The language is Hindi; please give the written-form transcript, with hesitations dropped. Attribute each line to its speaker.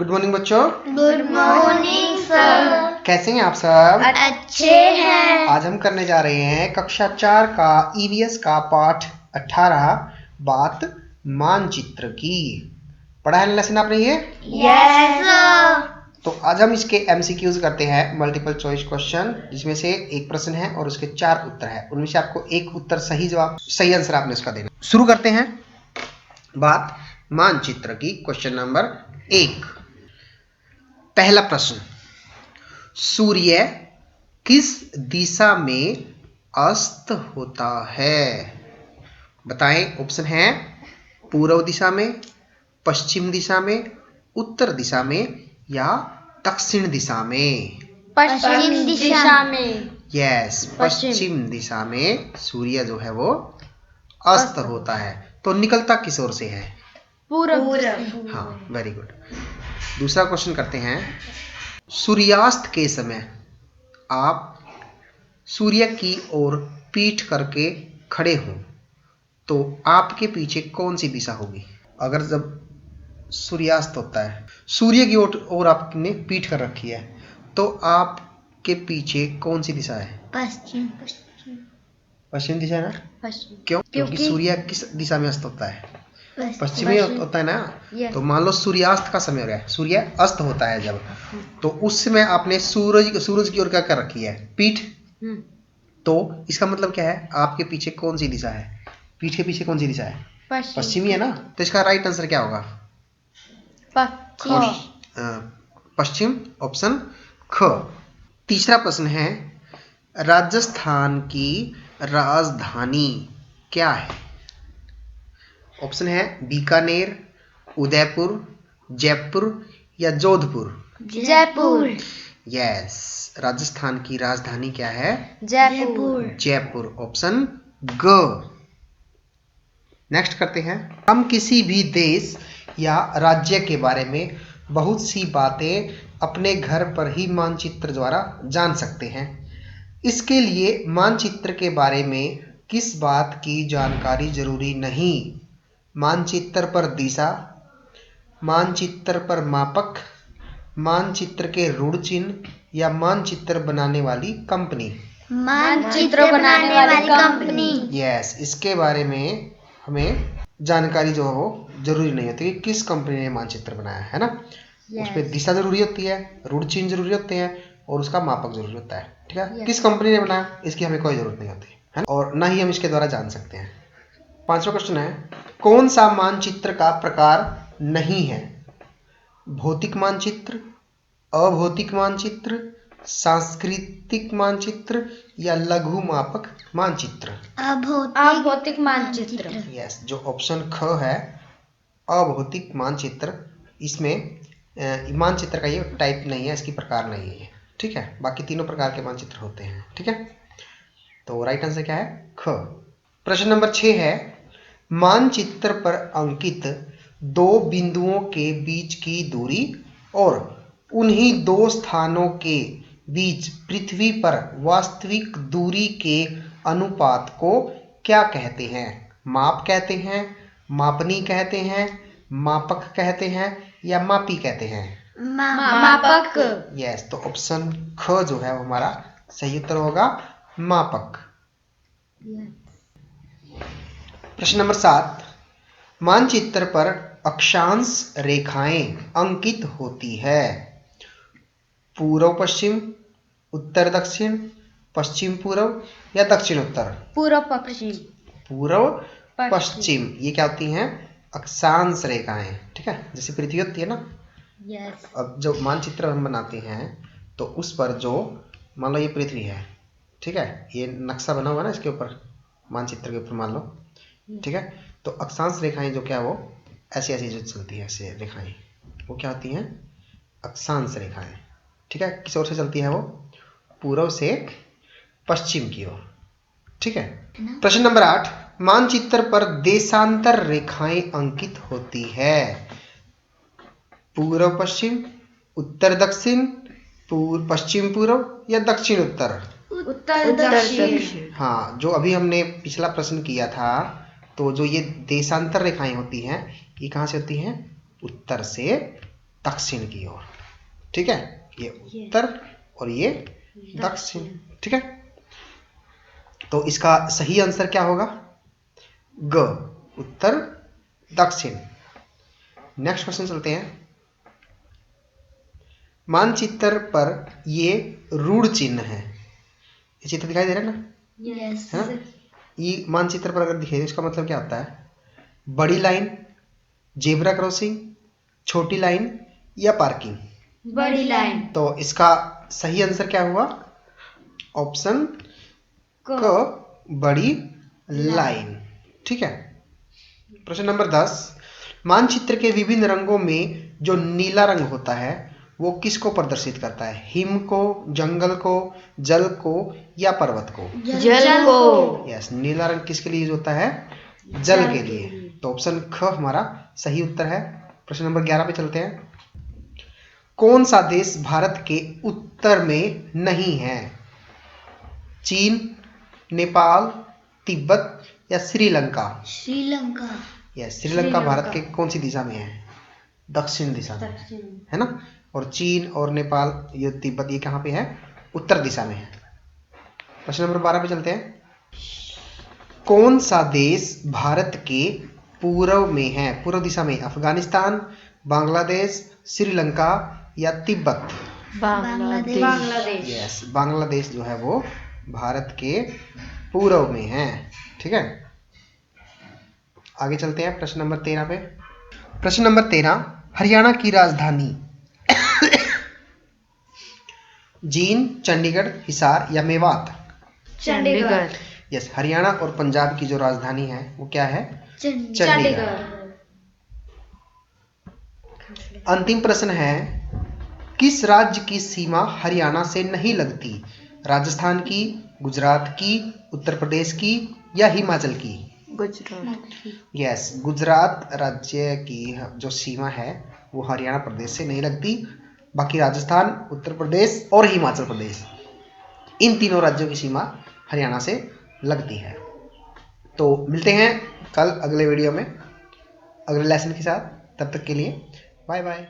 Speaker 1: गुड मॉर्निंग बच्चों।
Speaker 2: Good morning sir.
Speaker 1: कैसे हैं आप सब?
Speaker 2: अच्छे हैं।
Speaker 1: आज हम करने जा रहे हैं कक्षा 4 का ईवीएस का पाठ 18 बात मानचित्र की। पढ़ा है लेसन आपने ये?
Speaker 2: Yes sir.
Speaker 1: तो आज हम इसके एमसीक्यूज करते हैं, मल्टीपल चॉइस क्वेश्चन, जिसमें से एक प्रश्न है और उसके 4 उत्तर है। उनमें से आपको एक उत्तर सही आंसर आपने उसका देना। शुरू करते हैं बात मानचित्र की। क्वेश्चन नंबर 1, पहला प्रश्न, सूर्य किस दिशा में अस्त होता है? बताएं। ऑप्शन है पूर्व दिशा में, पश्चिम दिशा में, उत्तर दिशा में या दक्षिण दिशा में।
Speaker 2: पश्चिम दिशा में।
Speaker 1: यस, पश्चिम दिशा में सूर्य जो है वो अस्त होता है। तो निकलता किस ओर से है?
Speaker 2: पूरब।
Speaker 1: हाँ, वेरी गुड। दूसरा क्वेश्चन करते हैं, सूर्यास्त के समय आप सूर्य की ओर पीठ करके खड़े हों तो आपके पीछे कौन सी दिशा होगी? अगर जब सूर्यास्त होता है, सूर्य की ओर आपने पीठ कर रखी है, तो आपके पीछे कौन सी दिशा है?
Speaker 2: पश्चिम।
Speaker 1: पश्चिम दिशा है ना?
Speaker 2: पश्चिम।
Speaker 1: क्यों? क्योंकि सूर्य किस दिशा में अस्त होता है? पश्चिमी होता है ना। तो मान लो सूर्यास्त का समय हो रहा है, सूर्य अस्त होता है जब, तो उस समय आपने सूरज की ओर क्या कर रखी है? पीठ। तो इसका मतलब क्या है? आपके पीछे कौन सी दिशा है? पीठ के पीछे कौन सी दिशा है? पश्चिमी है ना। तो इसका राइट आंसर क्या होगा? पश्चिम, ऑप्शन ख। तीसरा प्रश्न है, राजस्थान की राजधानी क्या है? ऑप्शन है बीकानेर, उदयपुर, जयपुर या जोधपुर।
Speaker 2: जयपुर।
Speaker 1: यस, राजस्थान की राजधानी क्या है?
Speaker 2: जयपुर।
Speaker 1: जयपुर, ऑप्शन ग। नेक्स्ट करते हैं, हम किसी भी देश या राज्य के बारे में बहुत सी बातें अपने घर पर ही मानचित्र द्वारा जान सकते हैं। इसके लिए मानचित्र के बारे में किस बात की जानकारी जरूरी नहीं? मानचित्र पर दिशा, मानचित्र पर मापक, मानचित्र के ऋण चिन्ह या मानचित्र बनाने वाली कंपनी।
Speaker 2: मानचित्र बनाने वाली कंपनी।
Speaker 1: यस, इसके बारे में हमें जानकारी जो है वो जरूरी नहीं होती कि किस कंपनी ने मानचित्र बनाया है ना। उस पर दिशा जरूरी होती है, ऋण चिन्ह जरूरी होते हैं और उसका मापक जरूरी होता है। ठीक है, किस कंपनी ने बनाया इसकी हमें कोई जरूरत नहीं होती है, और ना ही हम इसके द्वारा जान सकते हैं। पांचवा क्वेश्चन है, कौन सा मानचित्र का प्रकार नहीं है? भौतिक मानचित्र, अभौतिक मानचित्र, सांस्कृतिक मानचित्र या लघु मापक मानचित्र।
Speaker 2: अभौतिक मानचित्र।
Speaker 1: यस, जो ऑप्शन ख है अभौतिक मानचित्र, इसमें मानचित्र का ये टाइप नहीं है, इसकी प्रकार नहीं है। ठीक है, बाकी तीनों प्रकार के मानचित्र होते हैं। ठीक है, तो राइट आंसर क्या है? ख। प्रश्न नंबर 6 है, मानचित्र पर अंकित दो बिंदुओं के बीच की दूरी और उन्हीं दो स्थानों के बीच पृथ्वी पर वास्तविक दूरी के अनुपात को क्या कहते हैं? माप कहते हैं, मापनी कहते हैं, मापक कहते हैं या मापी कहते हैं?
Speaker 2: मापक।
Speaker 1: यस, तो ऑप्शन ख जो है वो हमारा सही उत्तर होगा, मापक। प्रश्न नंबर 7, मानचित्र पर अक्षांश रेखाएं अंकित होती है। पूर्व पश्चिम, उत्तर दक्षिण, पश्चिम पूर्व या दक्षिण उत्तर?
Speaker 2: पूर्व पश्चिम।
Speaker 1: पूर्व पश्चिम, ये क्या होती हैं? अक्षांश रेखाएं। ठीक है, जैसे पृथ्वी होती है ना।
Speaker 2: यस।
Speaker 1: अब जो मानचित्र हम बनाते हैं तो उस पर जो, मान लो ये पृथ्वी है, ठीक है, ये नक्शा बना हुआ है ना इसके ऊपर, मानचित्र के ऊपर मान लो। ठीक है, तो अक्षांश रेखाएं जो क्या वो ऐसी ऐसी जो चलती है, ऐसे रेखाएं, वो क्या होती हैं? अक्षांश रेखाएं। ठीक है, किस ओर से चलती है वो? पूर्व से पश्चिम की ओर। ठीक है। प्रश्न नंबर 8, मानचित्र पर देशांतर रेखाएं अंकित होती है। पूर्व पश्चिम, उत्तर दक्षिण, पश्चिम पूर्व या दक्षिण उत्तर?
Speaker 2: उत्तर दक्षिण।
Speaker 1: हाँ, जो अभी हमने पिछला प्रश्न किया था, तो जो ये देशांतर रेखाएं होती हैं, ये कहाँ से होती हैं? उत्तर से दक्षिण की ओर। ठीक है, ये उत्तर और ये दक्षिण। ठीक है, तो इसका सही आंसर क्या होगा? ग, उत्तर दक्षिण। नेक्स्ट क्वेश्चन चलते हैं। मानचित्र पर ये रूढ़ चिन्ह है। ये चित्र दिखाई दे रहा है ना?
Speaker 2: यस।
Speaker 1: है ना? ये मानचित्र पर अगर दिखे तो इसका मतलब क्या होता है? बड़ी लाइन, जेब्रा क्रॉसिंग, छोटी लाइन या पार्किंग?
Speaker 2: बड़ी लाइन।
Speaker 1: तो इसका सही आंसर क्या हुआ? ऑप्शन क, बड़ी लाइन। ठीक है। प्रश्न नंबर 10। मानचित्र के विभिन्न रंगों में जो नीला रंग होता है वो किसको प्रदर्शित करता है? हिम को, जंगल को, जल को या पर्वत को?
Speaker 2: जल को।
Speaker 1: यस, नीला रंग किसके लिए यूज होता है? जल के लिए। तो ऑप्शन ख हमारा सही उत्तर है। प्रश्न नंबर 11 पे चलते हैं। कौन सा देश भारत के उत्तर में नहीं है? चीन, नेपाल, तिब्बत या श्रीलंका?
Speaker 2: श्रीलंका।
Speaker 1: यस, श्रीलंका भारत के कौन सी दिशा में है? दक्षिण दिशा में है ना। और चीन और नेपाल, ये तिब्बत, ये कहाँ पे है? उत्तर दिशा में है। प्रश्न नंबर 12 पे चलते हैं। कौन सा देश भारत के पूर्व में है? पूर्व दिशा में? अफगानिस्तान, बांग्लादेश, श्रीलंका या तिब्बत?
Speaker 2: बांग्लादेश।
Speaker 1: यस, बांग्लादेश जो है वो भारत के पूर्व में है। ठीक है, आगे चलते हैं प्रश्न नंबर 13 पे। प्रश्न नंबर 13। हरियाणा की राजधानी जींद, चंडीगढ़, हिसार या मेवात?
Speaker 2: चंडीगढ़।
Speaker 1: यस, हरियाणा और पंजाब की जो राजधानी है वो क्या है?
Speaker 2: चंडीगढ़।
Speaker 1: अंतिम प्रश्न है, किस राज्य की सीमा हरियाणा से नहीं लगती? राजस्थान की, गुजरात की, उत्तर प्रदेश की या हिमाचल की?
Speaker 2: गुजरात।
Speaker 1: यस, गुजरात राज्य की जो सीमा है वो हरियाणा प्रदेश से नहीं लगती। बाकी राजस्थान, उत्तर प्रदेश और हिमाचल प्रदेश, इन तीनों राज्यों की सीमा हरियाणा से लगती है। तो मिलते हैं कल अगले वीडियो में अगले लेसन के साथ। तब तक के लिए बाय बाय।